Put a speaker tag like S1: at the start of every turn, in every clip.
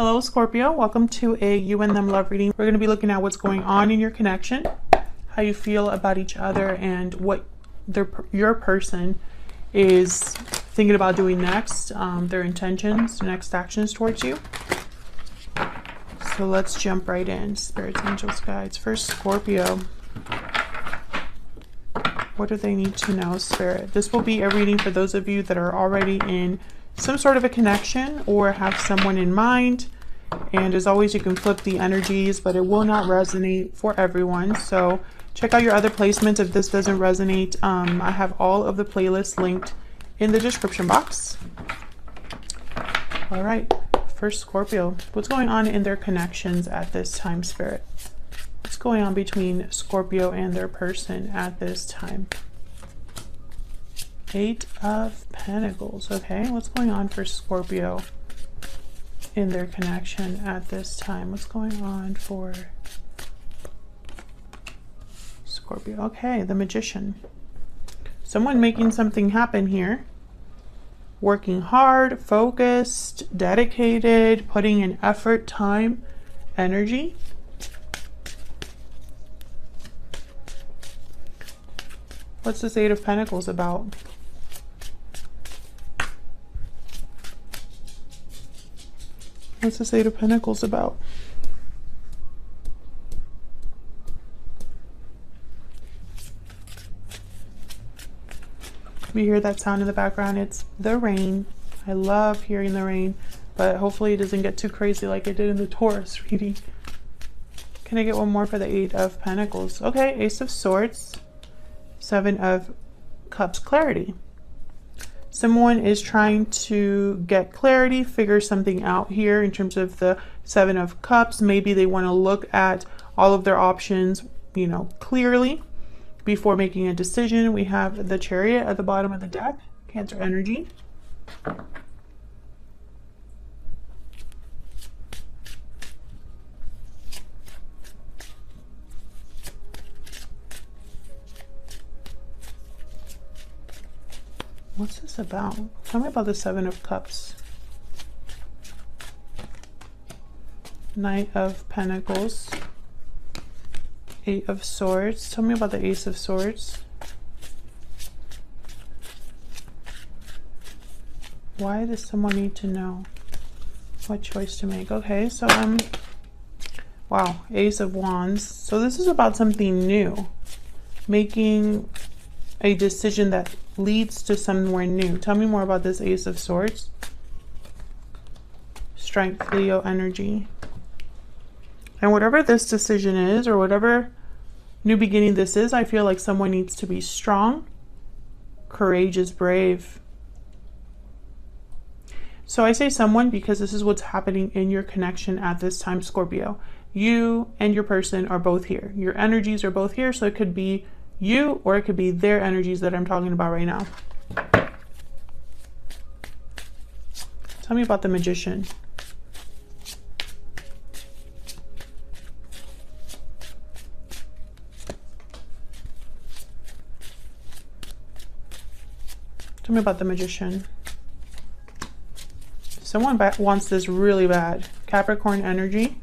S1: Hello, Scorpio. Welcome to a you and them love reading. We're going to be looking at what's going on in your connection, how you feel about each other, and what your person is thinking about doing next, their intentions, next actions towards you. So let's jump right in. Spirits, angels, guides. First, Scorpio. What do they need to know, Spirit? This will be a reading for those of you that are already in some sort of a connection or have someone in mind. And as always, you can flip the energies, but it will not resonate for everyone. So check out your other placements if this doesn't resonate. I have all of the playlists linked in the description box. All right, first Scorpio. What's going on in their connections at this time, Spirit? What's going on between Scorpio and their person at this time? Eight of Pentacles. Okay, what's going on for Scorpio in their connection at this time? What's going on for Scorpio? Okay, the Magician. Someone making something happen here. Working hard, focused, dedicated, putting in effort, time, energy. What's this Eight of Pentacles about? What's this Eight of Pentacles about? We hear that sound in the background. It's the rain. I love hearing the rain, but hopefully it doesn't get too crazy like it did in the Taurus reading. Can I get one more for the Eight of Pentacles? Okay, Ace of Swords, Seven of Cups, clarity. Someone is trying to get clarity, figure something out here in terms of the Seven of Cups. Maybe they want to look at all of their options, you know, clearly before making a decision. We have the Chariot at the bottom of the deck, Cancer energy. What's this about? Tell me about the Seven of Cups. Knight of Pentacles. Eight of Swords. Tell me about the Ace of Swords. Why does someone need to know what choice to make? Okay, so wow, Ace of Wands. So this is about something new. Making a decision that leads to somewhere new. Tell me more about this Ace of Swords. Strength, Leo energy. And whatever this decision is, or whatever new beginning this is, I feel like someone needs to be strong, courageous, brave. So I say someone because this is what's happening in your connection at this time, Scorpio. You and your person are both here. Your energies are both here, so it could be you or it could be their energies that I'm talking about right now. Tell me about the Magician. Tell me about the Magician. Someone wants this really bad. Capricorn energy.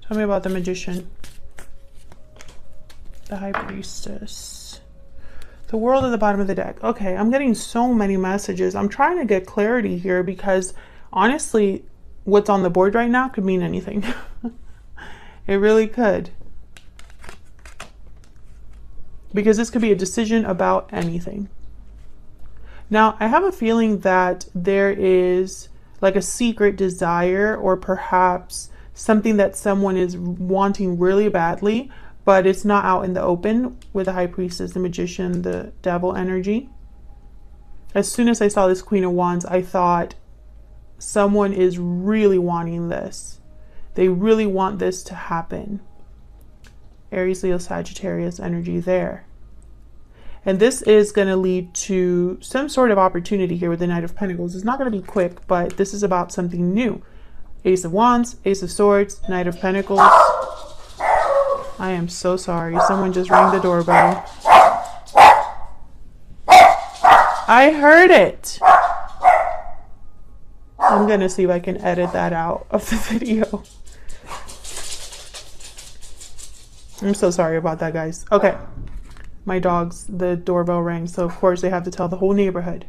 S1: Tell me about the Magician. The High Priestess. The World at the bottom of the deck. Okay, I'm getting so many messages. I'm trying to get clarity here because honestly, what's on the board right now could mean anything. It really could. Because this could be a decision about anything. Now, I have a feeling that there is like a secret desire or perhaps something that someone is wanting really badly, but it's not out in the open with the High Priestess, the Magician, the Devil energy. As soon as I saw this Queen of Wands, I thought someone is really wanting this. They really want this to happen. Aries, Leo, Sagittarius energy there. And this is going to lead to some sort of opportunity here with the Knight of Pentacles. It's not going to be quick, but this is about something new. Ace of Wands, Ace of Swords, Knight of Pentacles. I am so sorry. Someone just rang the doorbell. I heard it. I'm going to see if I can edit that out of the video. I'm so sorry about that, guys. Okay. My dogs, the doorbell rang, so of course they have to tell the whole neighborhood.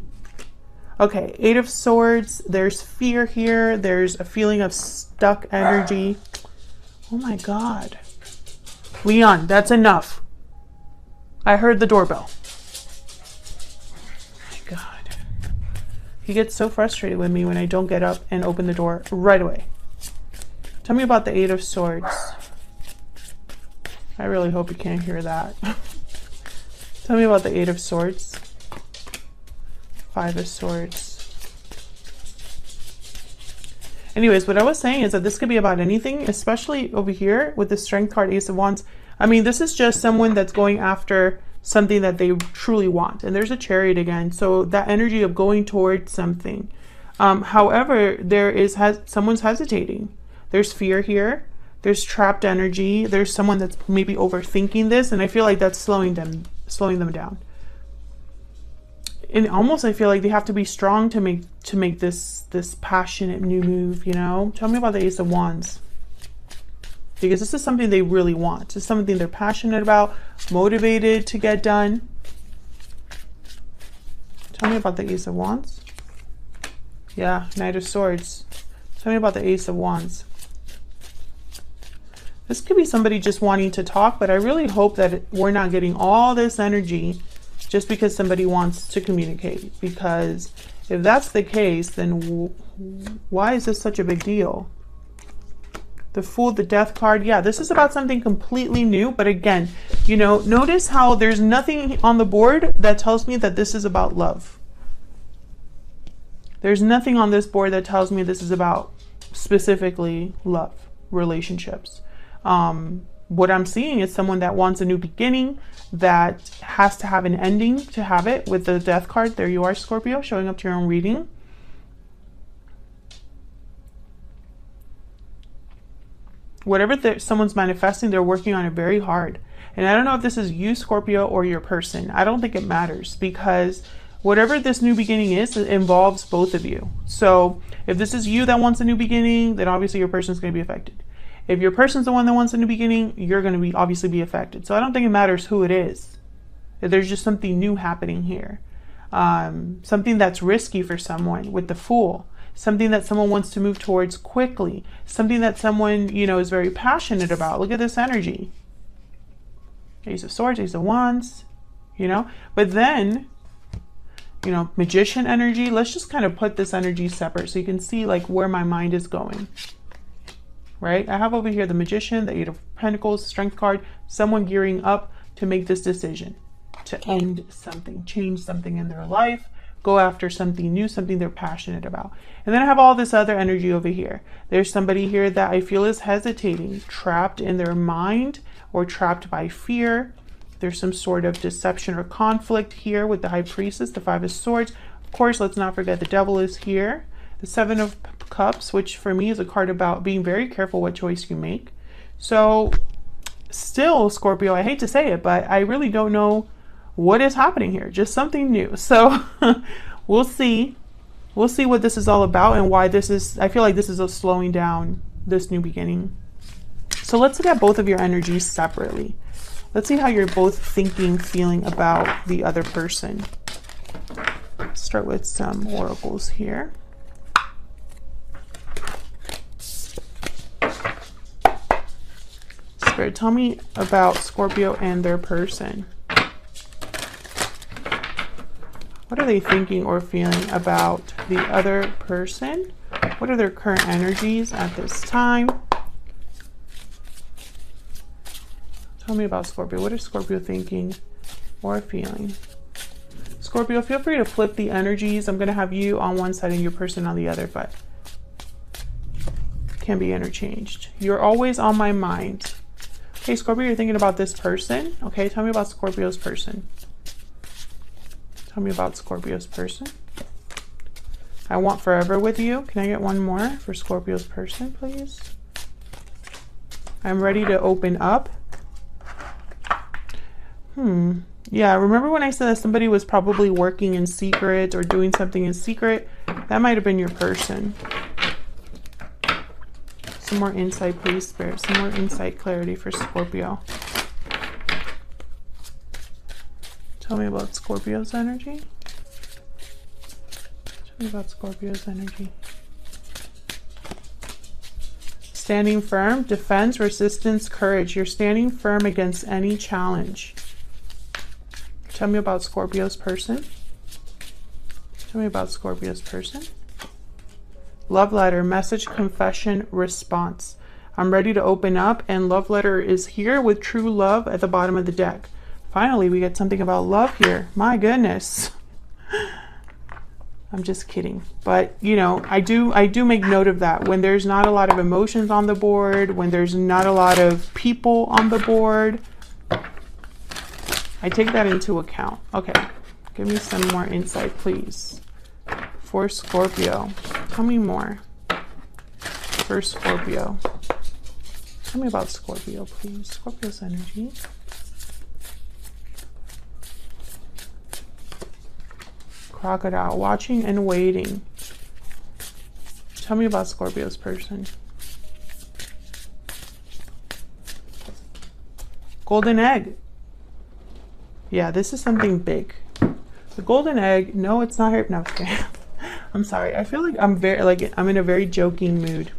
S1: Okay, Eight of Swords. There's fear here. There's a feeling of stuck energy. Oh my God. Leon, that's enough. I heard the doorbell. Oh my God. He gets so frustrated with me when I don't get up and open the door right away. Tell me about the Eight of Swords. I really hope you can't hear that. Tell me about the Eight of Swords. Five of Swords. Anyways, what I was saying is that this could be about anything, especially over here with the Strength card, Ace of Wands. I mean, this is just someone that's going after something that they truly want. And there's a Chariot again. So that energy of going towards something. However, there is someone's hesitating. There's fear here. There's trapped energy. There's someone that's maybe overthinking this. And I feel like that's slowing them down. And almost I feel like they have to be strong to make this passionate new move, you know? Tell me about the Ace of Wands. Because this is something they really want. This is something they're passionate about, motivated to get done. Tell me about the Ace of Wands. Yeah, Knight of Swords. Tell me about the Ace of Wands. This could be somebody just wanting to talk, but I really hope that we're not getting all this energy just because somebody wants to communicate. Because if that's the case, then why is this such a big deal? The Fool, the Death card. Yeah, this is about something completely new. But again, you know, notice how there's nothing on the board that tells me that this is about love. There's nothing on this board that tells me this is about specifically love, relationships. What I'm seeing is someone that wants a new beginning, that has to have an ending to have it. With the Death card, there you are, Scorpio, showing up to your own reading. Whatever someone's manifesting, they're working on it very hard. And I don't know if this is you, Scorpio, or your person. I don't think it matters, because whatever this new beginning is, it involves both of you. So if this is you that wants a new beginning, then obviously your person's going to be affected. If your person's the one that wants a new beginning, you're going to obviously be affected. So I don't think it matters who it is. There's just something new happening here. Something that's risky for someone with the Fool. Something that someone wants to move towards quickly. Something that someone, you know, is very passionate about. Look at this energy. Ace of Swords, Ace of Wands, you know. But then, you know, Magician energy. Let's just kind of put this energy separate so you can see like where my mind is going. Right? I have over here the Magician, the Eight of Pentacles, Strength card, someone gearing up to make this decision, to end something, change something in their life, go after something new, something they're passionate about. And then I have all this other energy over here. There's somebody here that I feel is hesitating, trapped in their mind or trapped by fear. There's some sort of deception or conflict here with the High Priestess, the Five of Swords. Of course, let's not forget the Devil is here. The Seven of Cups, which for me is a card about being very careful what choice you make. So still, Scorpio, I hate to say it, but I really don't know what is happening here. Just something new. So we'll see. We'll see what this is all about and why this is, I feel like this is a slowing down this new beginning. So let's look at both of your energies separately. Let's see how you're both thinking, feeling about the other person. Let's start with some oracles here. Spirit, tell me about Scorpio and their person. What are they thinking or feeling about the other person? What are their current energies at this time? Tell me about Scorpio. What is Scorpio thinking or feeling? Scorpio, feel free to flip the energies. I'm going to have you on one side and your person on the other, but can be interchanged. You're always on my mind. Okay, Scorpio, you're thinking about this person. Okay, tell me about Scorpio's person. Tell me about Scorpio's person. I want forever with you. Can I get one more for Scorpio's person, please? I'm ready to open up. Yeah, remember when I said that somebody was probably working in secret or doing something in secret? That might have been your person. Some more insight, please, Spirit. Some more insight, clarity for Scorpio. Tell me about Scorpio's energy. Tell me about Scorpio's energy. Standing firm, defense, resistance, courage. You're standing firm against any challenge. Tell me about Scorpio's person. Tell me about Scorpio's person. Love letter, message, confession, response. I'm ready to open up, and love letter is here with true love at the bottom of the deck. Finally, we get something about love here. My goodness. I'm just kidding. But, you know, I do make note of that. When there's not a lot of emotions on the board, when there's not a lot of people on the board, I take that into account. Okay, give me some more insight, please. For Scorpio. Tell me more. For Scorpio. Tell me about Scorpio, please. Scorpio's energy. Crocodile, watching and waiting. Tell me about Scorpio's person. Golden egg. Yeah, this is something big. The golden egg. No, it's not her. No, okay. I'm sorry. I feel like I'm in a very joking mood.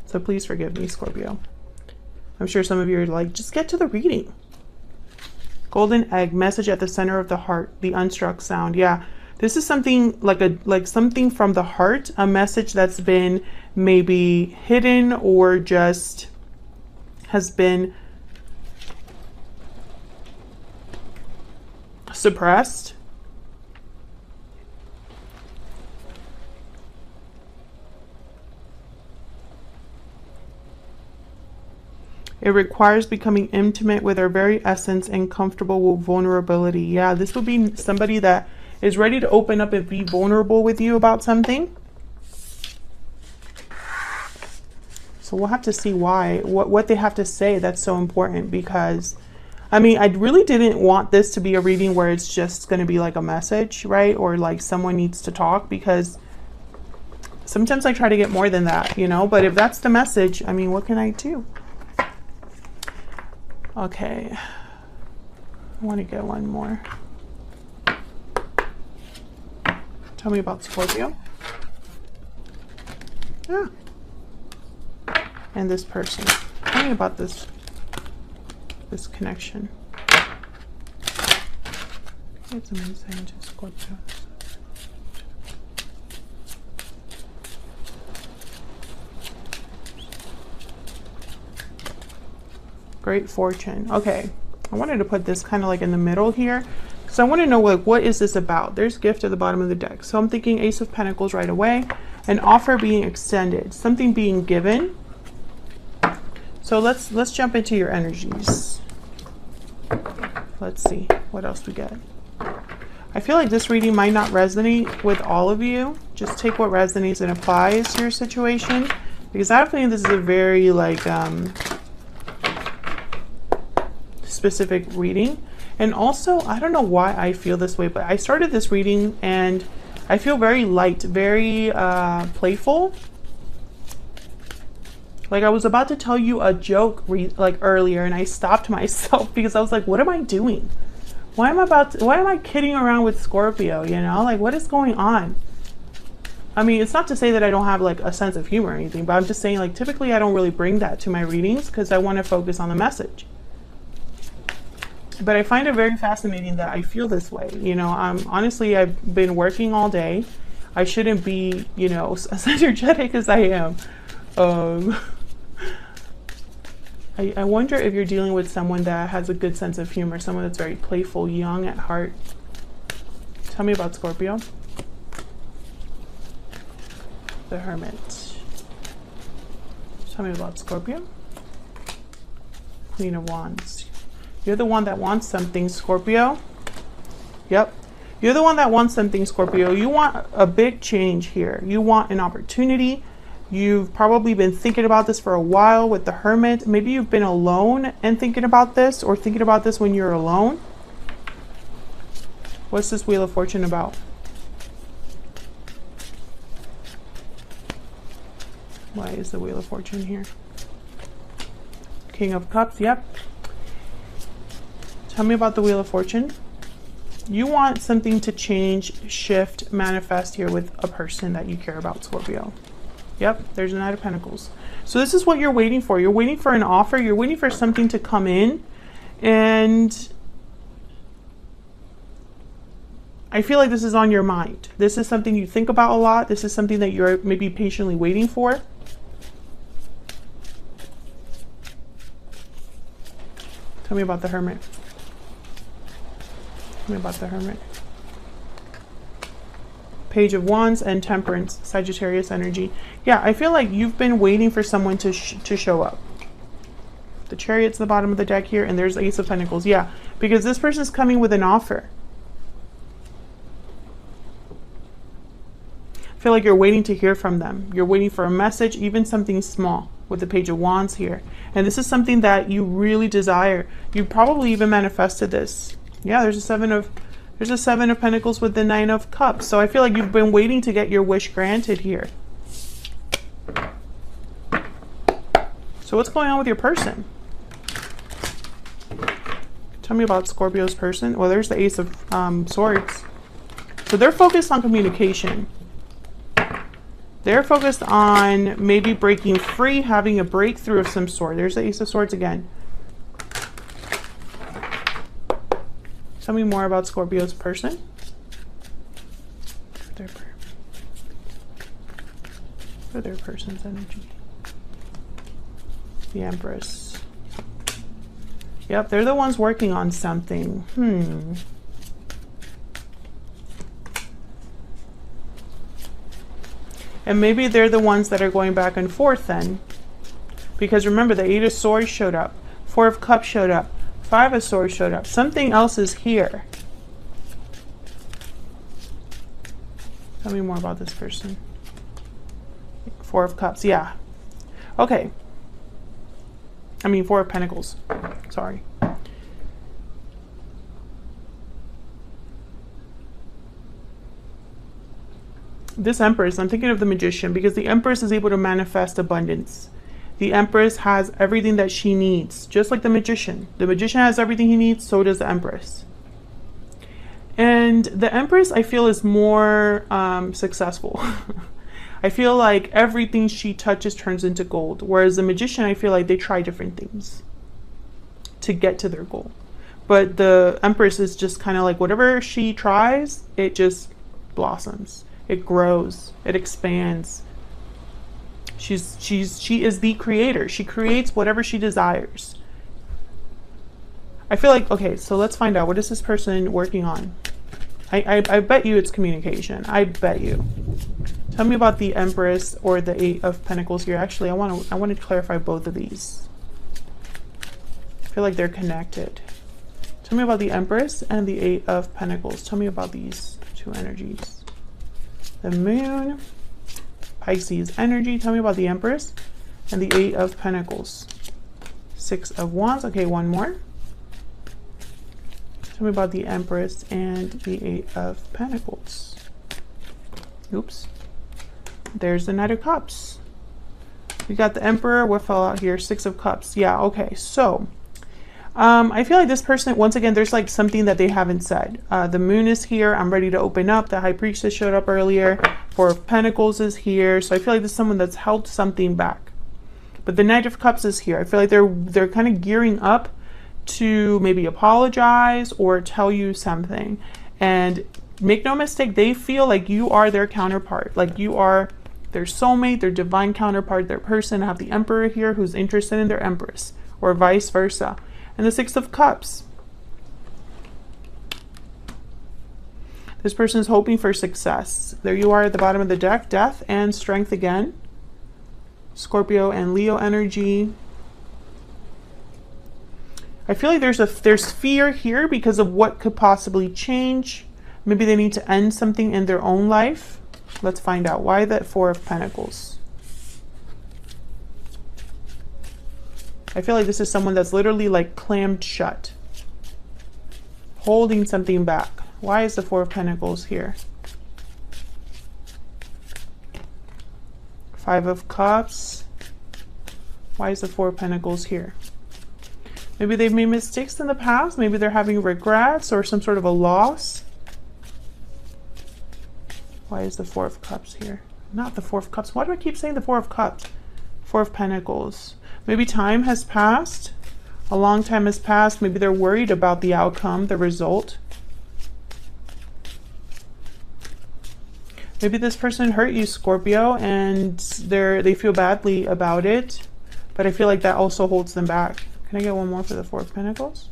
S1: So please forgive me, Scorpio. I'm sure some of you are like, just get to the reading. Golden egg, message at the center of the heart, the unstruck sound. Yeah. This is something like something from the heart, a message that's been maybe hidden or just has been suppressed. It requires becoming intimate with our very essence and comfortable with vulnerability. Yeah, this would be somebody that is ready to open up and be vulnerable with you about something. So we'll have to see why, what they have to say that's so important, because I mean, I really didn't want this to be a reading where it's just going to be like a message, right? Or like someone needs to talk, because sometimes I try to get more than that, you know, but if that's the message, I mean, what can I do? Okay. I want to get one more. Tell me about Scorpio. Yeah. And this person. Tell me about this connection. Get some insight into Scorpio. Great fortune. Okay. I wanted to put this kind of like in the middle here. So I want to know, like, what is this about? There's gift at the bottom of the deck. So I'm thinking Ace of Pentacles right away. An offer being extended. Something being given. So let's jump into your energies. Let's see what else we get. I feel like this reading might not resonate with all of you. Just take what resonates and applies to your situation. Because I think this is a very, like, specific reading. And also, I don't know why I feel this way, but I started this reading and I feel very light, very playful. Like I was about to tell you a joke like earlier, and I stopped myself because I was like, what am I doing? Why am I kidding around with Scorpio, you know? Like, what is going on? I mean, it's not to say that I don't have like a sense of humor or anything, but I'm just saying, like, typically I don't really bring that to my readings because I want to focus on the message. But I find it very fascinating that I feel this way. You know, honestly, I've been working all day. I shouldn't be, you know, as energetic as I am. I wonder if you're dealing with someone that has a good sense of humor, someone that's very playful, young at heart. Tell me about Scorpio. The Hermit. Tell me about Scorpio. Queen of Wands. You're the one that wants something, Scorpio. Yep. You're the one that wants something, Scorpio. You want a big change here. You want an opportunity. You've probably been thinking about this for a while with the Hermit. Maybe you've been alone and thinking about this, or thinking about this when you're alone. What's this Wheel of Fortune about? Why is the Wheel of Fortune here? King of Cups, yep. Tell me about the Wheel of Fortune. You want something to change, shift, manifest here with a person that you care about, Scorpio. Yep, there's a Knight of Pentacles. So this is what you're waiting for. You're waiting for an offer. You're waiting for something to come in. And I feel like this is on your mind. This is something you think about a lot. This is something that you're maybe patiently waiting for. Tell me about the Hermit. Tell me about the Hermit. Page of Wands and Temperance, Sagittarius energy. Yeah, I feel like you've been waiting for someone to show up. The Chariot's the bottom of the deck here, and there's Ace of Pentacles. Yeah, because this person's coming with an offer. I feel like you're waiting to hear from them. You're waiting for a message, even something small, with the Page of Wands here. And this is something that you really desire. You probably even manifested this. Yeah, there's a Seven of Pentacles with the Nine of Cups. So I feel like you've been waiting to get your wish granted here. So what's going on with your person? Tell me about Scorpio's person. Well, there's the Ace of Swords. So they're focused on communication. They're focused on maybe breaking free, having a breakthrough of some sort. There's the Ace of Swords again. Tell me more about Scorpio's person. For their person's energy. The Empress. Yep, they're the ones working on something. And maybe they're the ones that are going back and forth then. Because remember, the Eight of Swords showed up. Four of Cups showed up. Five of Swords showed up. Something else is here. Tell me more about this person. Four of Cups, yeah. Okay. I mean, Four of Pentacles. Sorry. This Empress, I'm thinking of the Magician, because the Empress is able to manifest abundance. The Empress has everything that she needs, just like the Magician. The Magician has everything he needs, so does the Empress. And the Empress, I feel, is more successful. I feel like everything she touches turns into gold. Whereas the Magician, I feel like they try different things to get to their goal. But the Empress is just kind of like whatever she tries, it just blossoms. It grows. It expands. She is the creator. She creates whatever she desires. I feel like, okay, so let's find out. What is this person working on? I bet you it's communication. I bet you. Tell me about the Empress or the Eight of Pentacles here. Actually, I want to clarify both of these. I feel like they're connected. Tell me about the Empress and the Eight of Pentacles. Tell me about these two energies. The Moon, Pisces energy. Tell me about the Empress and the Eight of Pentacles. Six of Wands. Okay, one more. Tell me about the Empress and the Eight of Pentacles. Oops. There's the Knight of Cups. We got the Emperor. What fell out here? Six of Cups. Yeah, okay. So, I feel like this person, once again, there's like something that they haven't said. The Moon is here. I'm ready to open up. The High Priestess showed up earlier. Four of Pentacles is here. So I feel like this is someone that's held something back. But the Knight of Cups is here. I feel like they're kind of gearing up to maybe apologize or tell you something. And make no mistake, they feel like you are their counterpart. Like you are their soulmate, their divine counterpart, their person. I have the Emperor here who's interested in their Empress, or vice versa. And the Six of Cups. This person is hoping for success. There you are at the bottom of the deck. Death and Strength again. Scorpio and Leo energy. I feel like there's fear here because of what could possibly change. Maybe they need to end something in their own life. Let's find out. Why that Four of Pentacles? I feel like this is someone that's literally like clammed shut, holding something back. Why is the Four of Pentacles here? Five of Cups. Why is the Four of Pentacles here? Maybe they've made mistakes in the past. Maybe they're having regrets or some sort of a loss. Why is the Four of Cups here? Not the Four of Cups. Why do I keep saying the Four of Cups? Four of Pentacles. Maybe time has passed. A long time has passed. Maybe they're worried about the outcome, the result. Maybe this person hurt you, Scorpio, and they feel badly about it. But I feel like that also holds them back. Can I get one more for the Four of Pentacles?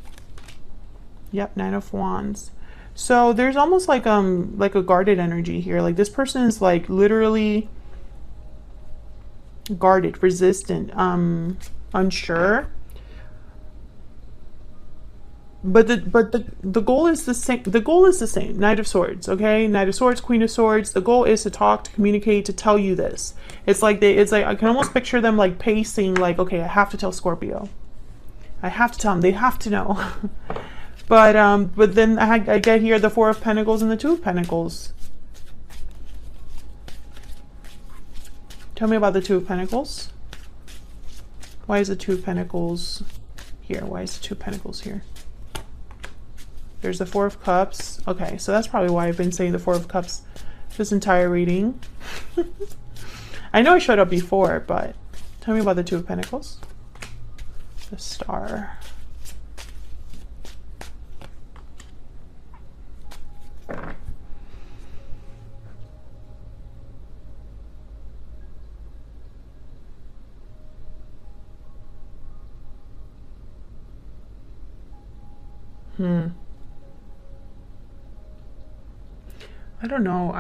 S1: Yep, Nine of Wands. So there's almost like a guarded energy here. Like this person is like literally guarded, resistant, unsure. But the goal is the same. The goal is the same. Knight of Swords, okay? Knight of Swords, Queen of Swords. The goal is to talk, to communicate, to tell you this. It's like I can almost picture them like pacing, like, okay, I have to tell Scorpio. I have to tell them. They have to know. But then I get here the Four of Pentacles and the Two of Pentacles. Tell me about the Two of Pentacles. Why is the Two of Pentacles here? Why is the Two of Pentacles here? There's the Four of Cups. Okay, so that's probably why I've been saying the Four of Cups this entire reading. I know I showed up before, but tell me about the Two of Pentacles. The Star. I don't know.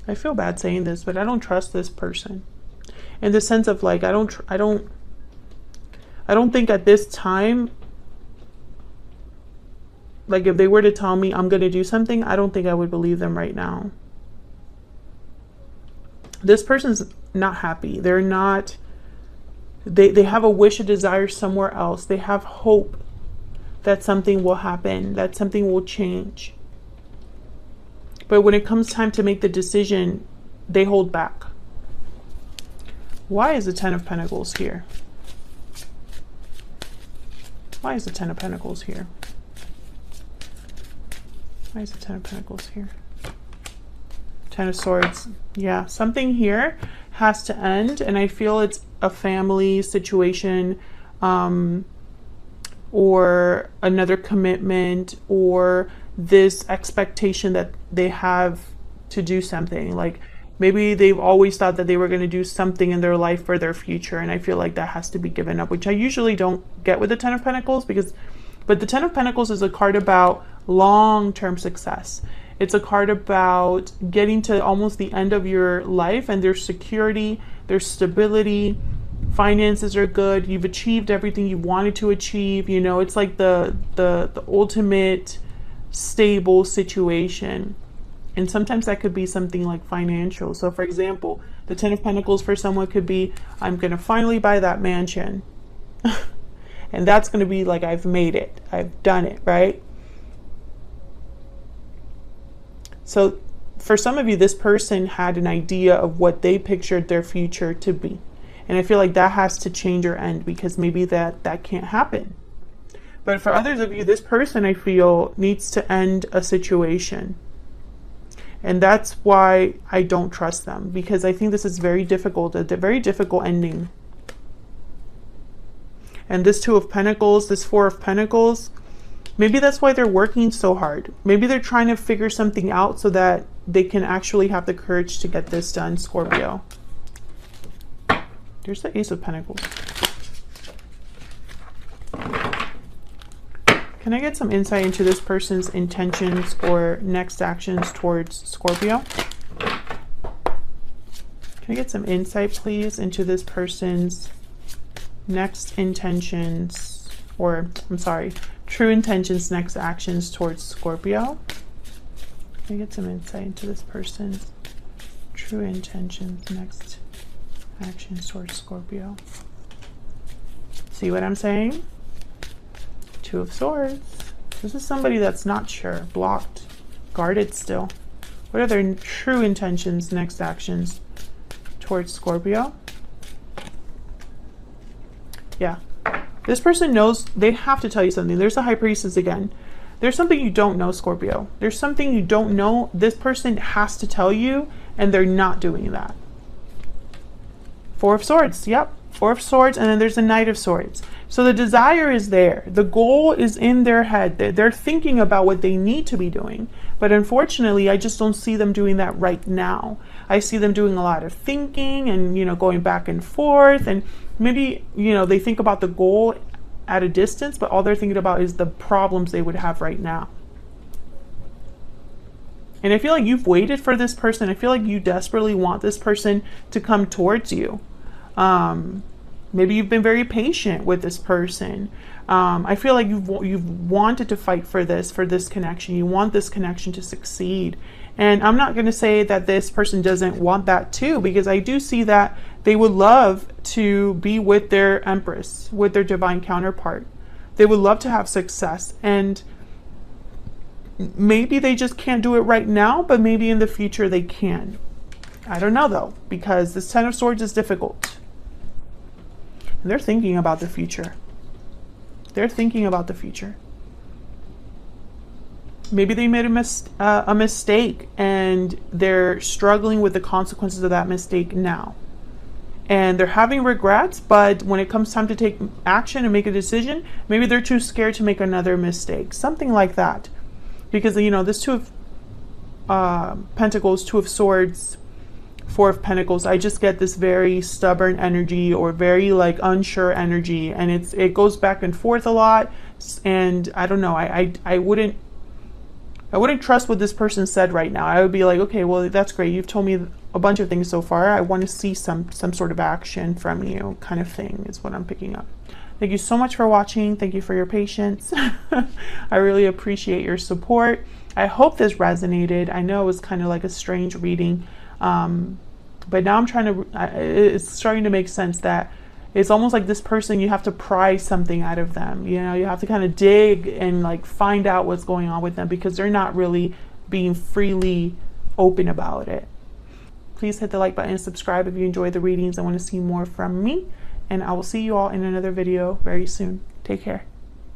S1: I feel bad saying this, but I don't trust this person. In the sense of like, I don't think at this time, like if they were to tell me I'm going to do something, I don't think I would believe them right now. This person's not happy. They're not, they have a wish, a desire somewhere else. They have hope that something will happen, that something will change. But when it comes time to make the decision, they hold back. Why is the Ten of Pentacles here? Why is the Ten of Pentacles here? Why is the Ten of Pentacles here? Ten of Swords. Yeah, something here has to end, and I feel it's a family situation, or another commitment, or this expectation that they have to do something. Like maybe they've always thought that they were going to do something in their life for their future, and I feel like that has to be given up, which I usually don't get with the Ten of Pentacles, but the Ten of Pentacles is a card about long-term success. It's a card about getting to almost the end of your life, and there's security, there's stability, finances are good, you've achieved everything you wanted to achieve. You know, it's like the ultimate stable situation. And sometimes that could be something like financial. So for example, the Ten of Pentacles for someone could be, I'm going to finally buy that mansion. And that's going to be like, I've made it. I've done it, right? So for some of you, this person had an idea of what they pictured their future to be. And I feel like that has to change or end, because maybe that can't happen. But for others of you, this person, I feel, needs to end a situation. And that's why I don't trust them, because I think this is very difficult, a very difficult ending. And this Two of Pentacles, this Four of Pentacles, maybe that's why they're working so hard. Maybe they're trying to figure something out so that they can actually have the courage to get this done, Scorpio. There's the Ace of Pentacles. Can I get some insight into this person's intentions or next actions towards Scorpio? Can I get some insight, please, into this person's next intentions, or I'm sorry, true intentions, next actions towards Scorpio? Can I get some insight into this person's true intentions, next actions towards Scorpio? See what I'm saying? Two of Swords. This is somebody that's not sure, blocked, guarded still. What are their true intentions, next actions towards Scorpio? Yeah. This person knows, they have to tell you something. There's a High Priestess again. There's something you don't know, Scorpio. There's something you don't know. This person has to tell you, and they're not doing that. Four of Swords. Yep. Four of Swords, and then there's a Knight of Swords. So the desire is there. The goal is in their head. They're thinking about what they need to be doing. But unfortunately, I just don't see them doing that right now. I see them doing a lot of thinking and, you know, going back and forth. And maybe, you know, they think about the goal at a distance, but all they're thinking about is the problems they would have right now. And I feel like you've waited for this person. I feel like you desperately want this person to come towards you. Maybe you've been very patient with this person. I feel like you've wanted to fight for this connection. You want this connection to succeed. And I'm not going to say that this person doesn't want that too, because I do see that they would love to be with their Empress, with their divine counterpart. They would love to have success, and maybe they just can't do it right now, but maybe in the future they can. I don't know though, because this Ten of Swords is difficult. And they're thinking about the future. They're thinking about the future. Maybe they made a mistake and they're struggling with the consequences of that mistake now. And they're having regrets, but when it comes time to take action and make a decision, maybe they're too scared to make another mistake. Something like that. Because, you know, this Two of Pentacles, Two of Swords, Four of Pentacles, I just get this very stubborn energy or very like unsure energy. And it goes back and forth a lot. And I don't know, I wouldn't trust what this person said right now. I would be like, okay, well, that's great. You've told me a bunch of things so far. I want to see some sort of action from you, kind of thing is what I'm picking up. Thank you so much for watching. Thank you for your patience. I really appreciate your support. I hope this resonated. I know it was kind of like a strange reading, but now it's starting to make sense that it's almost like this person, you have to pry something out of them. You know, you have to kind of dig and like find out what's going on with them, because they're not really being freely open about it. Please hit the like button and subscribe if you enjoyed the readings and want to see more from me. And I will see you all in another video very soon. Take care.